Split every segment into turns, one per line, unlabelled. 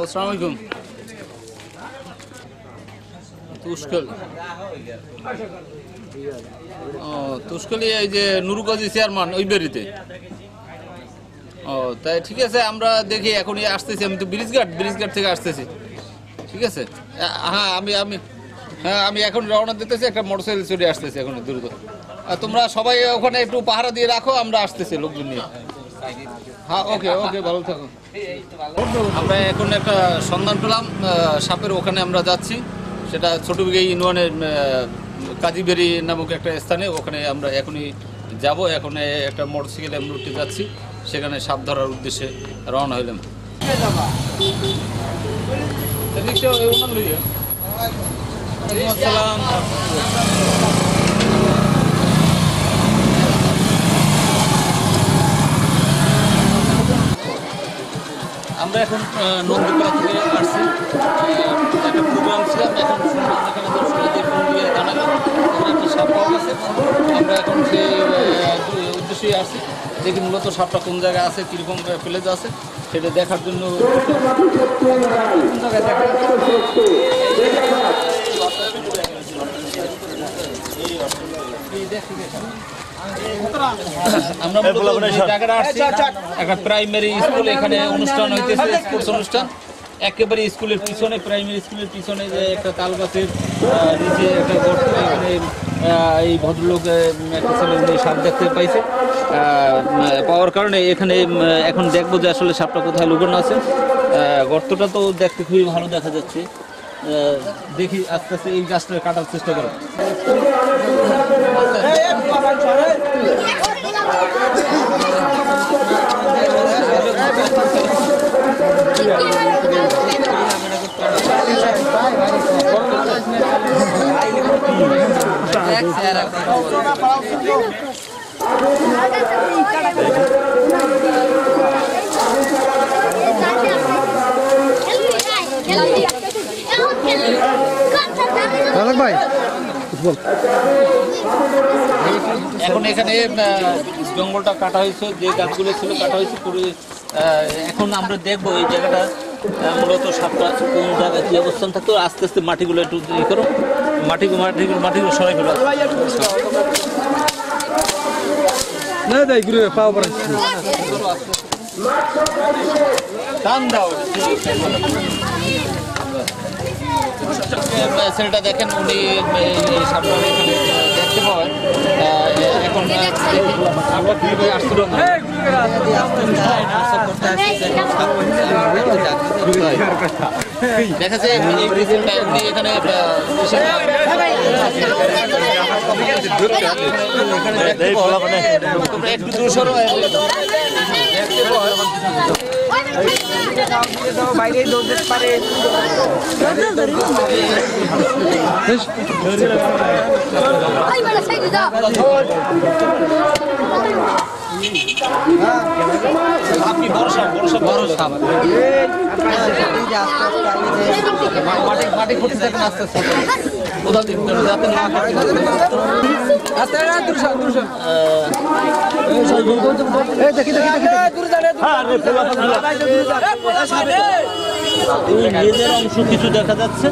আসসালামু আলাইকুম। তুষ্কলি এই যে নুরুকাজি চেয়ারম্যান ওই বেরিতে। ও তাই ঠিক আছে, আমরা দেখি এখনই আসতেছি। আমি তো ব্রিজঘাট থেকে আসতেছি। ঠিক আছে, হ্যাঁ আমি এখন রওনা দিতেছি, একটা মোটরসাইকেল চলে আসতেছি এখন দ্রুত। তোমরা সবাই ওখানে একটু পাহারা দিয়ে রাখো, আমরা আসতেছি লোকজন নিয়ে। হ্যাঁ ওকে, ভালো থাকো। আমরা এখন একটা সন্ধান পেলাম সাপের, ওখানে আমরা যাচ্ছি। সেটা ছোটবিঘা ইউনিয়নের কাজীবেরি নামক একটা স্থানে, ওখানে আমরা এখনই যাব। এখন একটা মোটরসাইকেল আমরা উঠে যাচ্ছি, সেখানে সাপ ধরার উদ্দেশ্যে রওনা হইলাম। আমরা এখন নন্দীপাড়া থেকে আসছি, একটা প্রোগ্রাম ছিলাম। এখন এখানে দর্শকদের ফোন দিয়ে জানালাম একটা সাপ পাওয়া গেছে। আমরা এখন সেই উদ্দেশ্যেই আসছি, দেখি মূলত সাপটা কোন জায়গায় আছে, কীরকম প্লেস আছে সেটা দেখার জন্য। আমরা জায়গাটা আসছি একটা প্রাইমারি স্কুল, এখানে অনুষ্ঠান হইতেছে, স্পোর্টস অনুষ্ঠান। একেবারে স্কুলের পিছনে, প্রাইমারি স্কুলের পিছনে যে একটা তাল গাছের নিচে একটা গর্ত, এখানে এই ভদ্রলোক একটা ছেলে উনি সাপ দেখতে পাইছে। পাওয়ার কারণে এখানে এখন দেখবো যে আসলে সাপটা কোথায় লুকানো আছে। গর্তটা তো দেখতে খুবই ভালো দেখা যাচ্ছে। দেখি আস্তে আস্তে এই গাছটা কাটার চেষ্টা করো।
ভাই
এখন এখানে জঙ্গলটা কাটা হয়েছে, যে গাছগুলো ছিল কাটা হয়েছে পুরো। এখন আমরা দেখবো এই জায়গাটা মূলত সাপটা কোন জায়গায় কি অবস্থান থাকতো। আস্তে আস্তে মাটিগুলো একটু ই করো, মাটিগুলো সরাই ফেলো।
না দেয় ঘুরে পাওয়া পড়ে
টান দাও। ছেলেটা দেখেন, উনি সাপটা এখানে দেখতে পাওয়ায় এখন আমরা আসছিল দেখা যায় উনি এখানে একটু দূর সরো।
বাইরে দৌড়তে পারে।
আপনি বড় সাপ মাটি করতে থাকেন আস্তে আস্তে, কোথাও যাতে না নিজের অংশ কিছু দেখা যাচ্ছে।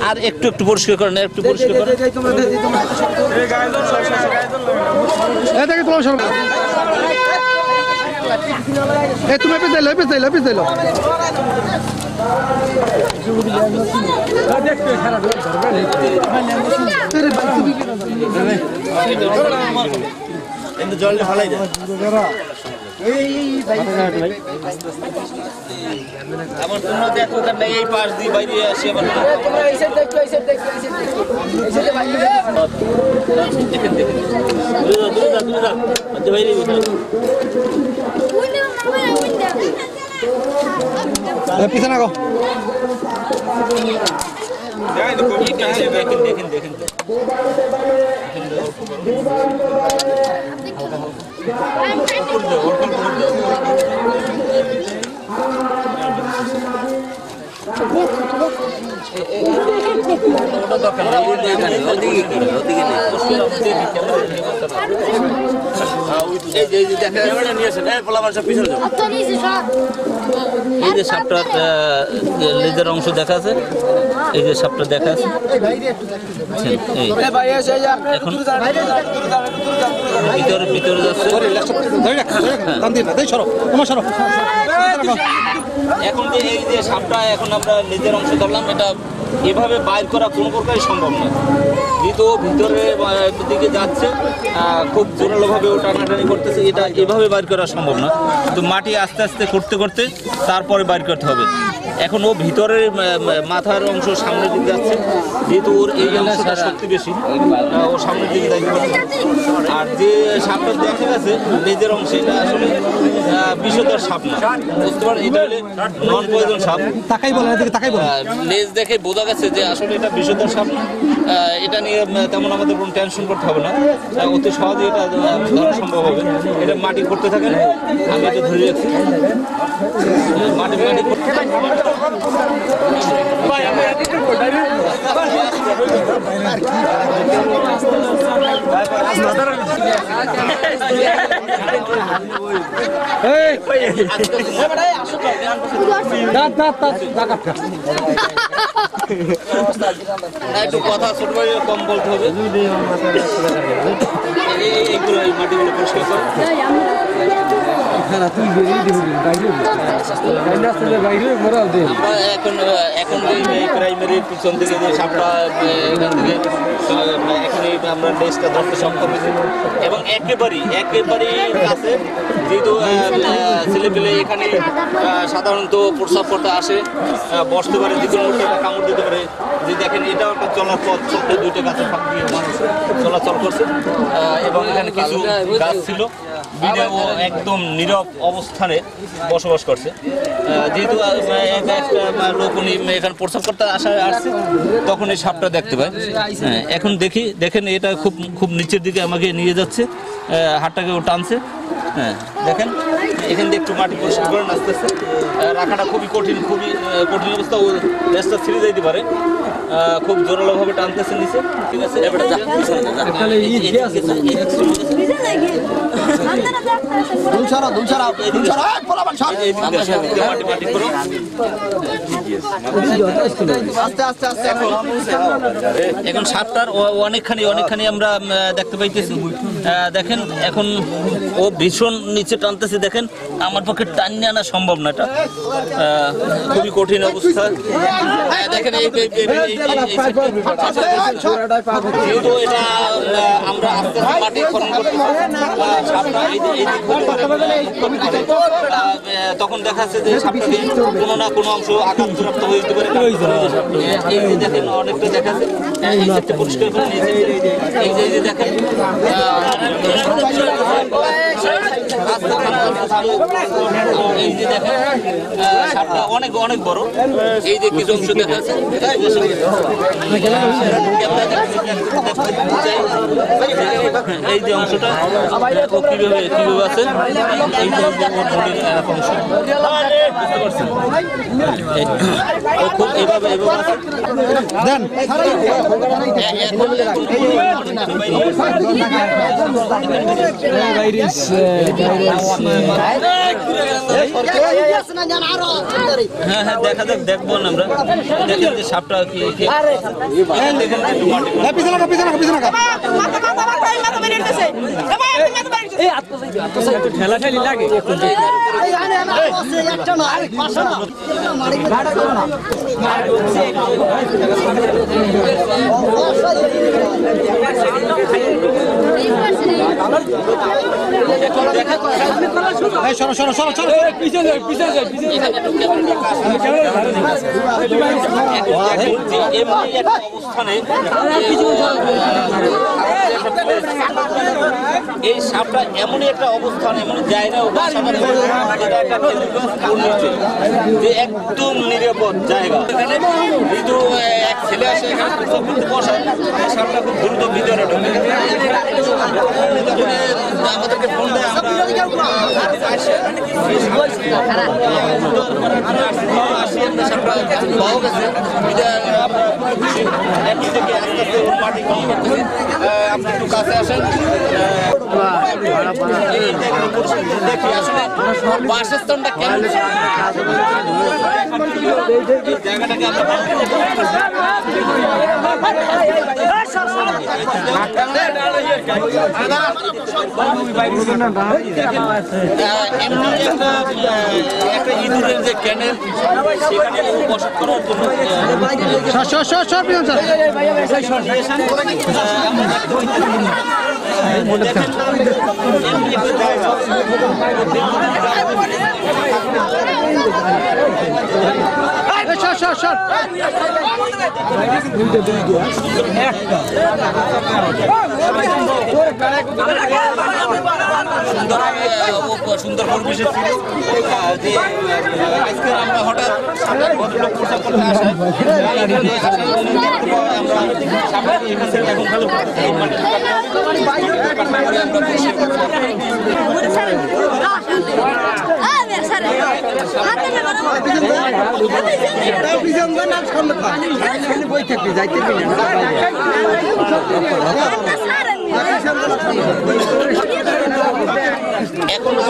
আর একটু পরিষ্কার করেন, একটু পরিষ্কার করেন।
তুমি পেঁচাইল
জলটা ভালাই যায়। আবার তোমরা দেখো ওখানে এই পাশ দিয়ে বাইরে আসি। আবার
পিছনে গো
দেখেন দেখা এই যে সাপটার লেজের অংশ দেখা আছে, এই যে সাপটা দেখা আছে, এই এখন ভিতরে যাচ্ছে। এখন যে এই যে সাপটা এখন আমরা লেজের অংশ ধরলাম, এটা এভাবে বাইর করা কোনো প্রকারই সম্ভব নয়, যেহেতু ভিতরে দিকে যাচ্ছে, খুব জোরালোভাবে ও টানাটানি করতেছে, এটা এভাবে বাইর করা সম্ভব না, কিন্তু মাটি আস্তে আস্তে করতে করতে তারপরে বাইর করতে হবে। এখন ও ভিতরের মাথার অংশ সামনের দিকে যাচ্ছে, যেহেতু ওর এই অংশটা শক্তি বেশি, ও সামনের দিকে যাইতে পারছে। আর যে সাপটা দেখা গেছে লেজের অংশে, এটা আসলে বিষধর সাপ না, বুঝতে পারেন, এটা হলে নন পয়জন সাপ। লেজ দেখে বোঝা গেছে যে আসলে এটা বিষধর সাপ না। এটা নিয়ে তেমন আমাদের কোনো টেনশন করতে হবে না, অতি সহজে এটা ধরা সম্ভব হবে। এটা মাটি করতে থাকেন, আমি এটা ধরে রাখছি, মাটি করতে একটু কথা ছোট করে কম বলতে হবে। এইগুলো এই মাটিগুলো পরিষ্কার করে এখন প্রাইমারির পিছন থেকে যে সাপটা এখান থেকে এখনই আমরা লেজটা ধরতে সক্ষম হয়েছি, এবং একেবারেই কাছে, যেহেতু ছেলেপেলে এখানে সাধারণত প্রস্রাব করতে আসে, বসতে পারে, যে কোনো কামড় দিতে পারে। যে দেখেন এটাও একটা চলার পথ, ছোট্ট দুইটা গাছের ফাঁক দিয়ে মানুষ চলাচল করছে, এবং এখানে কিছু গাছ ছিল, বিড়ে ও একদম নীরব অবস্থানে বসবাস করছে। যেহেতু একটা লোক উনি এখানে প্রস্রাব করতে আসছে, তখন এই সাপটা দেখতে পায়। এখন দেখেন এটা খুব নিচের দিকে আমাকে নিয়ে যাচ্ছে, হাতটাকে ও টানছে। হ্যাঁ, দেখেন এখান থেকে একটু মাটি পরিষ্কার করেন আস্তে আস্তে, রাখাটা খুবই কঠিন অবস্থা, ও লেজটা ছিঁড়ে যেতে পারে, খুব জোরালোভাবে টানতেছে নিচে। ঠিক আছে, এবারে এখন সাপটার অনেকখানি আমরা দেখতে পাইতেছি। দেখেন এখন ও ভীষণ নিচে টানতেছে, দেখেন আমার পক্ষে টানিয়ে আনা সম্ভব না, এটা খুবই কঠিন অবস্থা। দেখেন যেহেতু এটা আমরা আস্তে আস্তে মাটি খনন করতে তখন দেখা যাচ্ছে যে সাপটাকে কোনো না কোনো অংশ আঘাতপ্রাপ্ত হয়ে যেতে পারে। এই যে দেখেন অনেকটা দেখা যাচ্ছে, এই যে পরিষ্কার করে নিয়েছে, এই যে দেখেন এই যে দেখেন সাপটা অনেক বড়, এই যে কিছু অংশ দেখা যাচ্ছে, এই যে অংশটা কিভাবে আছে, এই যে অংশ বুঝতে পারছেন, ও খুব এভাবে দেন। হ্যাঁ দেখা যাক, দেখবো আমরা, দেখেন যে সাপটা কি ঠেলা ঠেলি লাগে। এই সাপটা এমনই একটা অবস্থান, এমন জায়গায় যে একদম নিরাপদ জায়গা। এখানে যেহেতু এক ছেলে আসে এখানে বসে, সাপটা খুব দ্রুত ভিতরে ঢোকে, আমাদেরকে ফোন দেয়, আমরা আপনি একটু কাছে আসেন। দেখি আসলে বাসস্থানটা কেমন, জায়গাটাকে আমরা একটা ইঁদুরের যে ক্যানেল সেখানে বসত করার জন্য সুন্দর পরিবেশে ছিল যে আজকে আমরা হঠাৎ এখন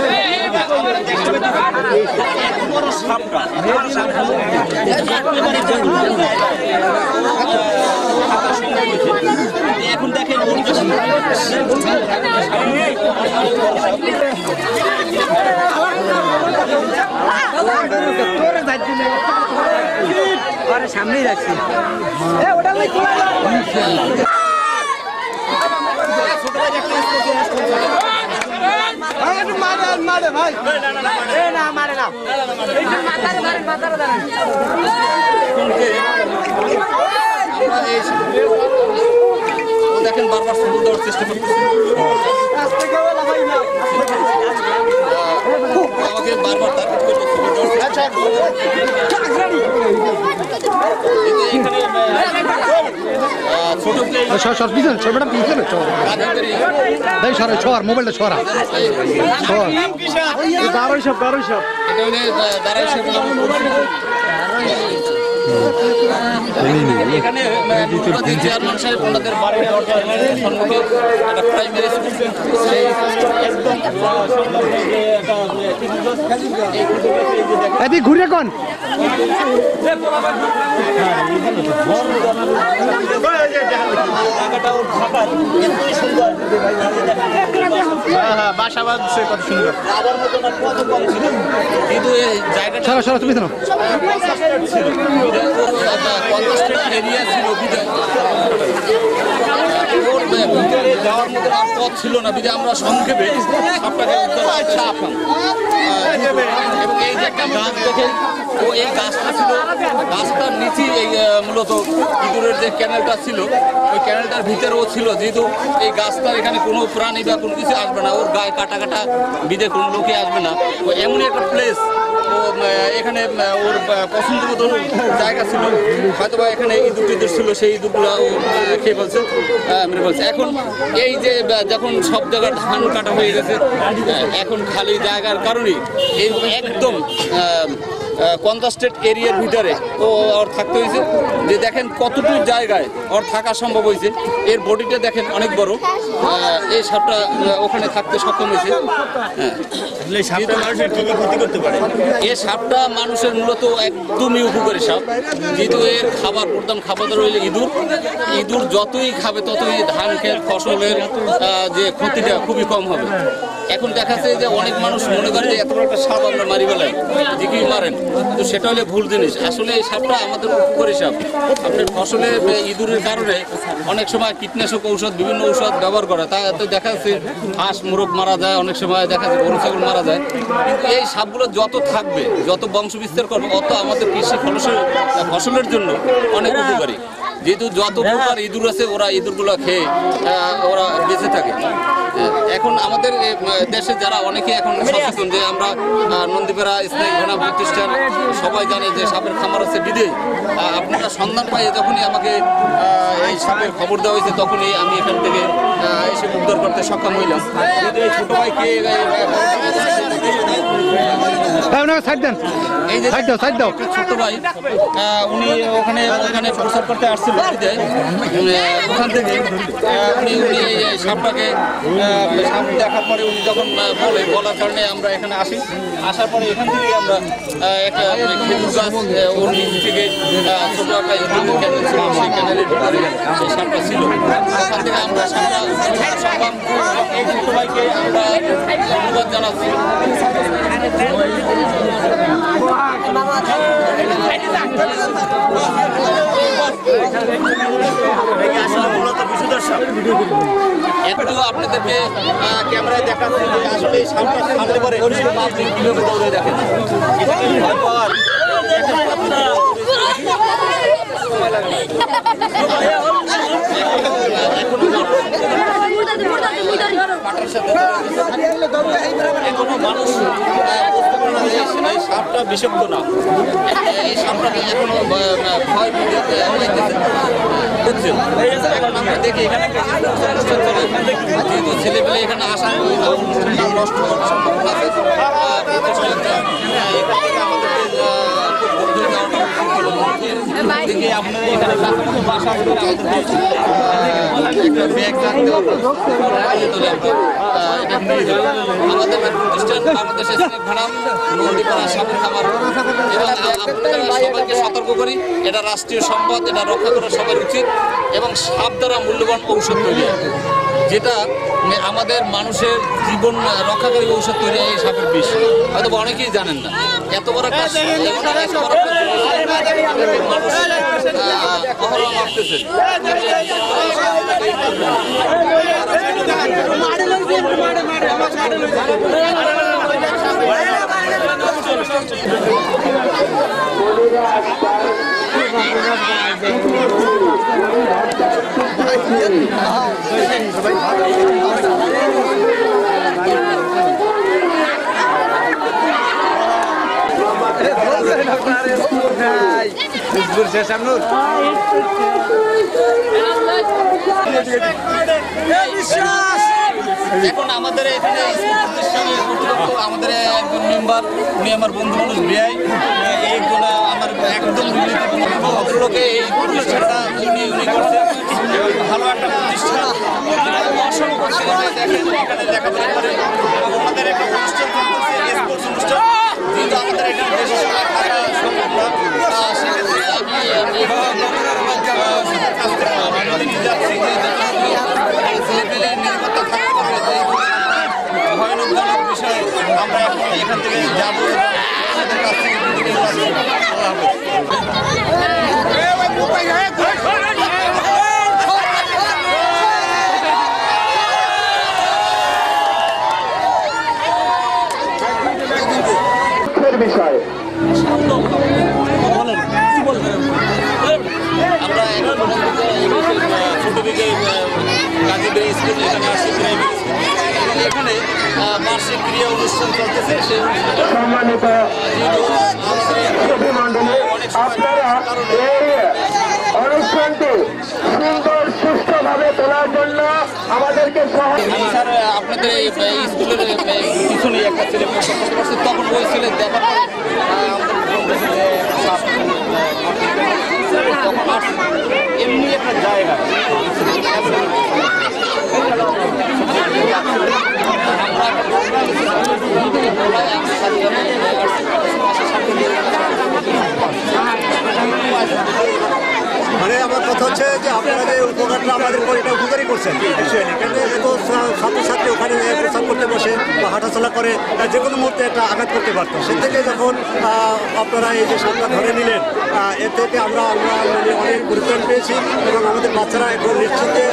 এখন দেখেন
সামনেই রাখছি মারে ভাই না মারে না
দেখেন বারবার সবুজ দেওয়ার চেষ্টা করতেছে, আমাকে বারবার টার্গেট করে সবুজ দেওয়ার চেষ্টা
মোবাইলটা ছড়া
এখানে চেয়ারম্যান সাহেব ওনাদের বাড়ির সম্মুখে একটা প্রাইমারি স্কুল
এদিকে ঘুরে কোন
বাসা বাঁধছে কত সুন্দর, কিন্তু এই জায়গাটা
তুমি জানো
এরিয়া ছিল ভিতরে যাওয়ার মতো আর পথ ছিল না, বিধে আমরা সংক্ষেপে আপনাকে এবং এই যে একটা গাছ দেখেন ও এই গাছটা ছিল, গাছটার নিচেই এই মূলত ইঁদুরের যে ক্যানেলটা ছিল ওই ক্যানেলটার ভিতরেও ছিল, যেহেতু এই গাছটার এখানে কোনো প্রাণী বা কোনো কিছু আসবে না, ওর গায়ে কাটা কাটা বিধে কোনো লোকে আসবে না, ও এমনই একটা প্লেস। ও এখানে ওর পছন্দ মতো জায়গা ছিল, হয়তো বা এখানে ইঁদুর টিঁদুর ছিল, সেই ইঁদুরগুলো ও খেয়ে ফেলছে, মেরে ফেলছে। এখন এই যে যখন সব জায়গায় ধান কাটা হয়ে গেছে, এখন খালি জায়গার কারণেই এই একদম কনজাস্টেড এরিয়ার ভিতরে ও ওর থাকতে হয়েছে। যে দেখেন কতটুকু জায়গায় ওর থাকা সম্ভব হয়েছে, এর বডিটা দেখেন অনেক বড়, এই সাপটা ওখানে থাকতে সক্ষম হয়েছে। এই সাপটা মানুষের মূলত একদমই উপকারী সাপ, যেহেতু এর খাবার প্রধান খাবার রইলে ইঁদুর, ইঁদুর যতই খাবে ততই ধান ক্ষেত ফসলের যে ক্ষতিটা খুবই কম হবে। এখন দেখা যাচ্ছে যে অনেক মানুষ মনে করে যে এত বড় একটা সাপ আমরা মারি বেলায় যে কি মারেন, তো সেটা হলে ভুল জিনিস। আসলে এই সাপটা আমাদের উপকারী সাপ। আপনার ফসলে ইঁদুরের কারণে অনেক সময় কীটনাশক ঔষধ বিভিন্ন ঔষধ ব্যবহার করা, তাতে দেখা যাচ্ছে হাঁস মোরগ মারা যায়, অনেক সময় দেখা যাচ্ছে গরু ছাগল মারা যায়। কিন্তু এই সাপগুলো যত থাকবে, যত বংশ বিস্তার করবে, অত আমাদের কৃষি ফসলের জন্য অনেক উপকারী। যেহেতু যত প্রকার ইঁদুর আছে ওরা ইঁদুরগুলো খেয়ে ওরা বেঁচে থাকে। এখন আমাদের দেশে যারা অনেকে এখন সচেতন যে আমরা নন্দীপাড়া স্নেক ঘনা প্রতিষ্ঠান সবাই জানে যে সাপের খামার আছে বিধে, আপনারা সন্ধান পাই যখনই আমাকে এই সাপের খবর দেওয়া হয়েছে তখনই আমি এখান থেকে এসে উদ্ধার করতে সক্ষম হইলাম। এই ছোটো ভাইকে
ওনাকে সাইড দেন,
এই যে
সাইড দাও, সাইড দাও।
একটা ছোট ভাই উনি ওখানে প্রচার করতে আসছিল ওখান থেকে উনি এই সাপটাকে সাপ দেখার পরে উনি যখন বলার কারণে আমরা এখানে আসার পরে এখান থেকে আমরা একটা খেজুর গাছ ওর নিচ থেকে ছোটো একটা ইউটিউব চ্যানেল ছিল, সেই চ্যানেলের ভিতরে সেই সাপটা ছিল। ওখান থেকে আমরা সাপটা সবাই এই ছোট ভাইকে আমরা ধন্যবাদ জানাচ্ছি। একটু আপনাদেরকে ক্যামেরায় দেখাচ্ছি যে আসলে এই সামনে সামনে পরে আপনি কিভাবে দৌড়ে দেখেন। এখনো মানুষ বুঝতে পারে না যে এই সাপটা বিষাক্ত না, এই সাপটাকে এখনো ভয় বুঝতে বুঝছেন। এখন আমরা দেখি এখানে যেহেতু ছেলেপেলে এখানে আসা অনুষ্ঠানটা নষ্ট হওয়ার সম্ভাবনা আছে, দেখি আপনারা এখানে বাসা একটা ব্যাগ রাখতে হবে, আমাদের প্রতিষ্ঠান বাংলাদেশের ভাড়াম নদীপাড়া সাপের খামার। এবং আপনাদের সবাইকে সতর্ক করি, এটা রাষ্ট্রীয় সম্পদ, এটা রক্ষা করা সবার উচিত। এবং সাপ দ্বারা মূল্যবান ঔষধ তৈরি হয়, যেটা আমাদের মানুষের জীবন রক্ষাকারী ঔষধ তৈরি হয় এই সাপের বিষ। হয়তো অনেকেই জানেন না, এত বড় একটা মানুষ অহরহ মারতেছে। এখন আমাদের এখানে আমাদের একজন মেম্বার, উনি আমার বন্ধু মানুষ বিআই, এইগুলো আমার একদম ভদ্রলোকে এই প্রতিষ্ঠানটা উনি করছে ভালো একটা প্রতিষ্ঠান। অসংখ্য ছেলেমেয়ে দেখেন এখানে লেখাপড়া করে, আমাদের একটা অনুষ্ঠান চলতেছে স্পোর্টস অনুষ্ঠান, যেহেতু আমাদের এখানে বেশি সময় থাকা সম্ভব না, সেক্ষেত্রে আমি যাচ্ছি যে ছেলেমেয়ে নিরাপত্তা থাকতে পারবে, যে ভয়ানক বিষয় আমরা এখন এখান থেকে যাবো আমাদের কাছ থেকে
বিষয়
আমরা ছোট থেকে গাজীপুর স্কুল এখানে আসছি, প্রাইমারি স্কুল, এখানে বার্ষিক ক্রিয়া অনুষ্ঠান চলতেছে। সেই
সম্মানিত প্রতিমণ্ডলী, আপনারা এই অনুষ্ঠানটি সুন্দর সুষ্ঠুভাবে তোলার জন্য আমাদেরকে
স্যার আপনাদের এই স্কুলের পিছনে একটা ছেলে পড়তে পারছে, তখন ওই ছেলে দেখার পরে এমনি একটা জায়গা
মানে আমার কথা হচ্ছে যে আপনারা যে উপকারটা আমাদের এটা উপকারই করছেন অ্যাকচুয়ালি, কেন এত ছাত্রছাত্রী ওখানে প্রস্রাব করতে বসে বা হাঁটাচলা করে যে কোনো মুহূর্তে একটা আঘাত করতে পারতো। সে থেকে যখন আপনারা এই যে সাপটা ধরে নিলেন, এর থেকে আমরা অনেক পরিত্রাণ পেয়েছি এবং আমাদের বাচ্চারা এখন নিশ্চিন্তে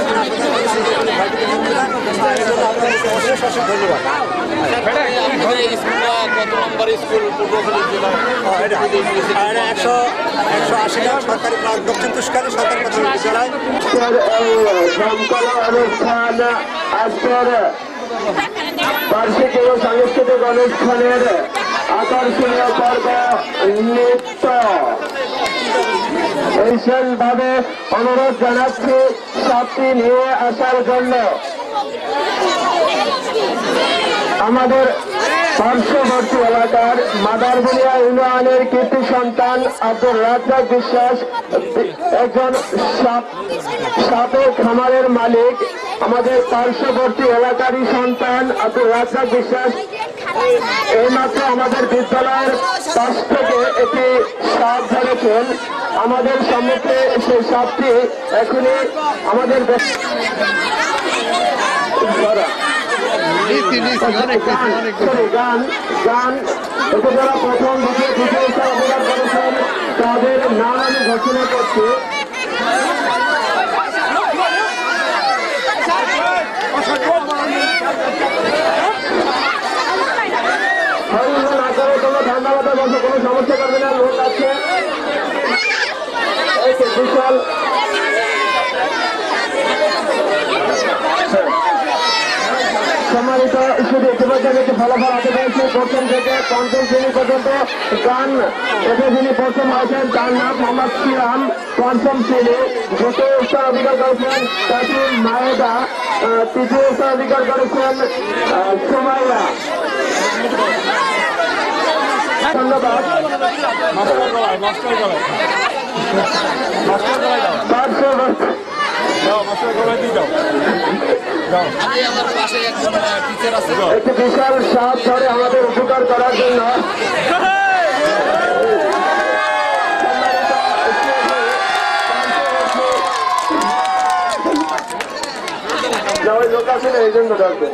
অশেষ অশেষ ধন্যবাদ।
কত নম্বর স্কুল?
এটা 180 গ্রাম সরকারি দক্ষিণ তুষ্কারি সরকারি প্রাথমিক বিদ্যালয়।
অনুষ্ঠান আজকের বার্ষিক সাংস্কৃতিক অনুষ্ঠানের আকর্ষণীয় পর্ব নৃত্য। বিশেষভাবে অনুরোধ জানাচ্ছি সাপটি নিয়ে আসার জন্য। আমাদের পার্শ্ববর্তী এলাকার মাদারবুনিয়া ইউনিয়নের কৃতি সন্তান আব্দুল রাজ্জাক বিশ্বাস, একজন সাপের খামারের মালিক। আমাদের পার্শ্ববর্তী এলাকারই সন্তান আব্দুল রাজ্জাক বিশ্বাস এইমাত্র আমাদের বিদ্যালয়ের পাশ থেকে একটি সাপ ধরেছেন। আমাদের সম্মুখে সেই সাপটি এখনই আমাদের গান এতে যারা প্রথম দ্বিতীয় স্থান অধিকার করেছেন তাদের নাম আমি ঘোষণা করছি। ঠান্ডা মাথার মধ্যে কোনো সমস্যা করবে না, লোক আছে বিশাল। সম্মানিত শুধু ইতিমধ্যে একটি ফলাফল হাতে পেয়েছে। প্রথম থেকে পঞ্চম শ্রেণী পর্যন্ত গান এতে যিনি প্রথম হয়েছেন তার নাম মোহাম্মদ সিরাম, পঞ্চম শ্রেণী। দ্বিতীয় স্থান অধিকার করেছেন তাসিম মায়েদা, তৃতীয় স্থান অধিকার করেছেন সুমাইয়া। ধন্যবাদ। একটি বিশাল সাপ ধরে আমাদের উপকার করার জন্য লোক আছে এই জন্য ডাকবে।